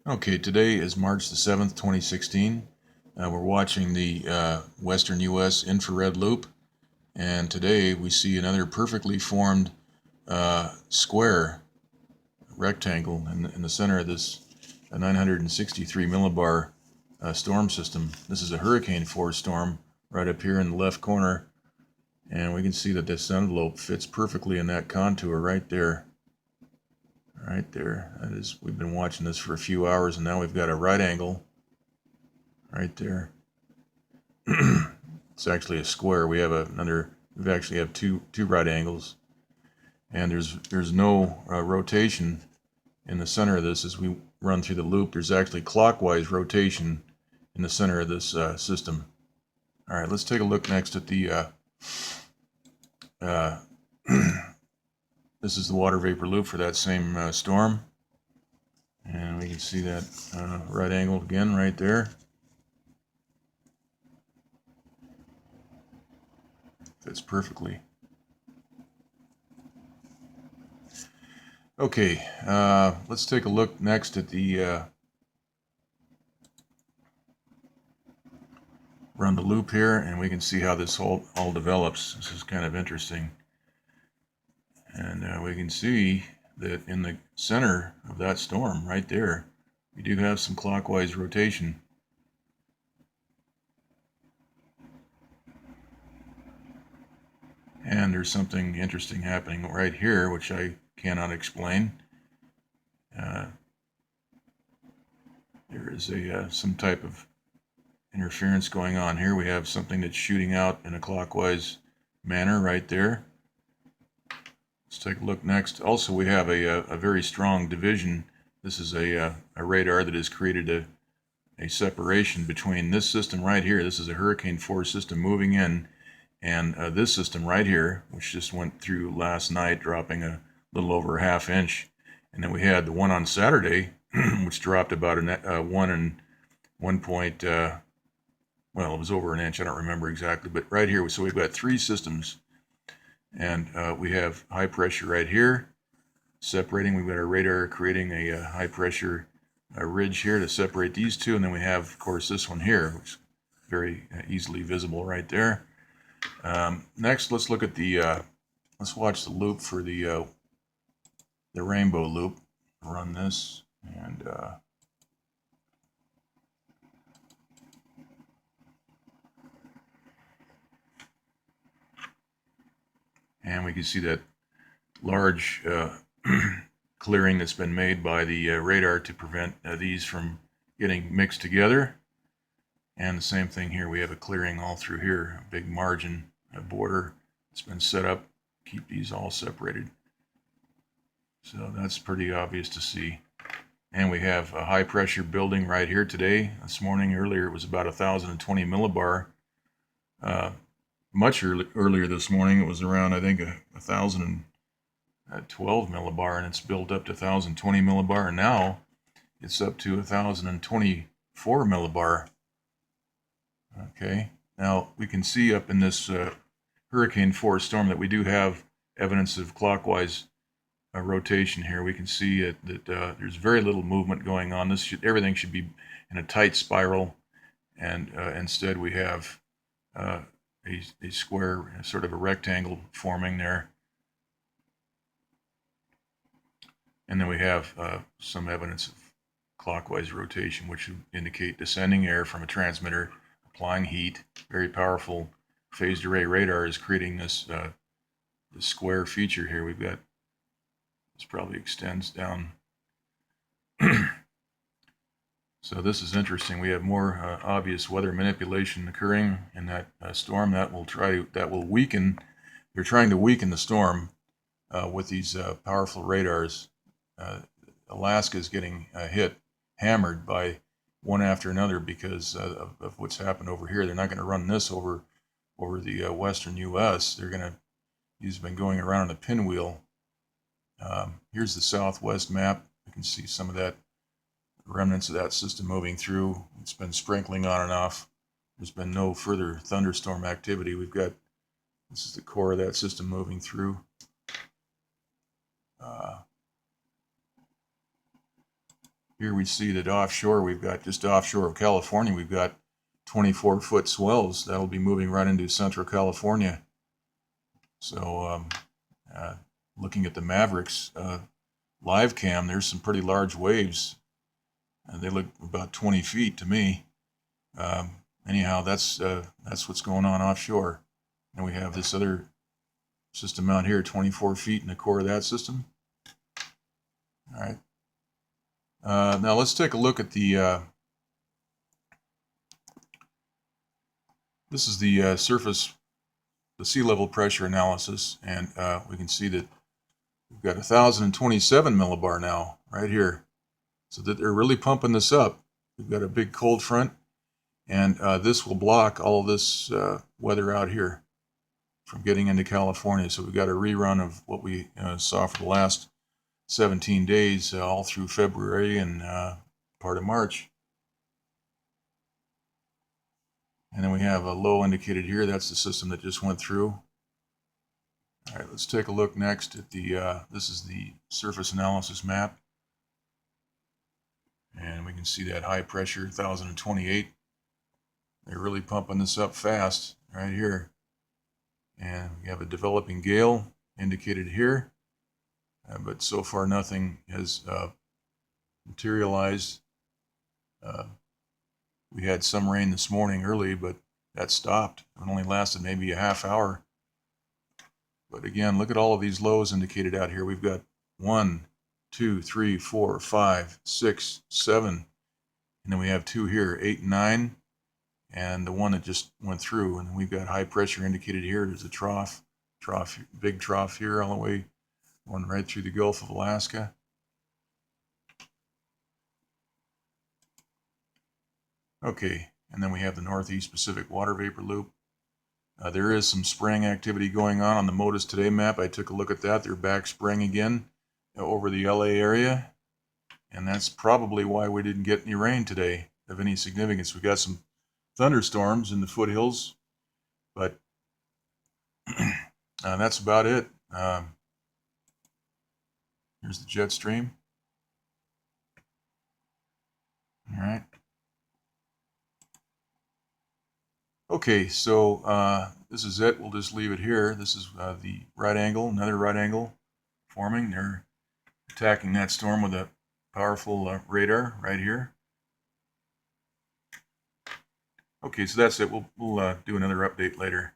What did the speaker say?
Okay, today is March the 7th, 2016. We're watching the Western U.S. infrared loop, and today we see another perfectly formed square rectangle in the center of this 963 millibar storm system. This is a hurricane force storm right up here in the left corner, and we can see that this envelope fits perfectly in that contour right there. Right there. That is, we've been watching this for a few hours, and now we've got a right angle right there. It's actually a square. We actually have two right angles, and there's no rotation in the center of this as we run through the loop. There's actually clockwise rotation in the center of this system. All right, let's take a look next at the this is the water vapor loop for that same storm, and we can see that right angle again right there. Fits perfectly. Okay, let's take a look next at the run the loop here, and we can see how this all develops. This is kind of interesting. And we can see that in the center of that storm right there, we do have some clockwise rotation. And there's something interesting happening right here, which I cannot explain. There is some type of interference going on here. We have something that's shooting out in a clockwise manner right there. Let's take a look next. Also, we have a very strong division. This is a radar that has created a separation between this system right here. This is a hurricane force system moving in, and this system right here, which just went through last night, dropping a little over a ½ inch. And then we had the one on Saturday, which dropped about well, it was over an inch. I don't remember exactly, but right here, so we've got three systems, and we have high pressure right here separating. We've got our radar creating a high pressure ridge here to separate these two, and then we have, of course, this one here, which is very easily visible right there. Next, let's look at let's watch the loop for the rainbow loop. Run this, and we can see that large clearing that's been made by the radar to prevent these from getting mixed together. And the same thing here, we have a clearing all through here, a big margin, a border that's been set up to keep these all separated. So that's pretty obvious to see. And we have a high pressure building right here today. This morning, earlier, it was about 1,020 millibar. Much earlier this morning, it was around, I think, 1,012 millibar, and it's built up to 1,020 millibar, and now it's up to 1,024 millibar. Okay, now we can see up in this hurricane force storm that we do have evidence of clockwise rotation here. We can see that there's very little movement going on. Everything should be in a tight spiral, and instead we have a square, sort of a rectangle forming there. And then we have some evidence of clockwise rotation, which would indicate descending air from a transmitter applying heat. Very powerful phased array radar is creating this square feature here. We've got, this probably extends down. So this is interesting. We have more obvious weather manipulation occurring in that storm that will weaken. They're trying to weaken the storm with these powerful radars. Alaska is getting hammered by one after another because of what's happened over here. They're not going to run this over the western U.S. He's been going around on a pinwheel. Here's the southwest map. You can see some of that remnants of that system moving through. It's been sprinkling on and off. There's been no further thunderstorm activity. This is the core of that system moving through. here we see that offshore, we've got just offshore of California, we've got 24-foot swells. That'll be moving right into Central California. So looking at the Mavericks live cam, there's some pretty large waves. They look about 20 feet to me. Anyhow, that's what's going on offshore. And we have this other system out here, 24 feet in the core of that system. All right. Now let's take a look at the, this is the surface, the sea level pressure analysis, and we can see that we've got 1,027 millibar now, right here. So that they're really pumping this up. We've got a big cold front, and this will block all of this weather out here from getting into California. So we've got a rerun of what we saw for the last 17 days, all through February and part of March. And then we have a low indicated here. That's the system that just went through. All right, let's take a look next at the, this is the surface analysis map. And we can see that high pressure, 1,028. They're really pumping this up fast right here. And we have a developing gale indicated here. But so far nothing has materialized. We had some rain this morning early, but that stopped. It only lasted maybe a half hour. But again, look at all of these lows indicated out here. We've got 1, 2, 3, 4, 5, 6, 7. And then we have 2 here, 8 and 9. And the one that just went through. And then we've got high pressure indicated here. There's a trough, big trough here all the way, one right through the Gulf of Alaska. Okay, and then we have the Northeast Pacific water vapor loop. There is some spraying activity going on the MODIS Today map. I took a look at that. They're back spraying again over the LA area. And that's probably why we didn't get any rain today of any significance. We got some thunderstorms in the foothills, but that's about it. Here's the jet stream. All right. Okay, so this is it. We'll just leave it here. This is the right angle, another right angle forming. They're attacking that storm with a powerful radar right here. Okay, so that's it. We'll do another update later.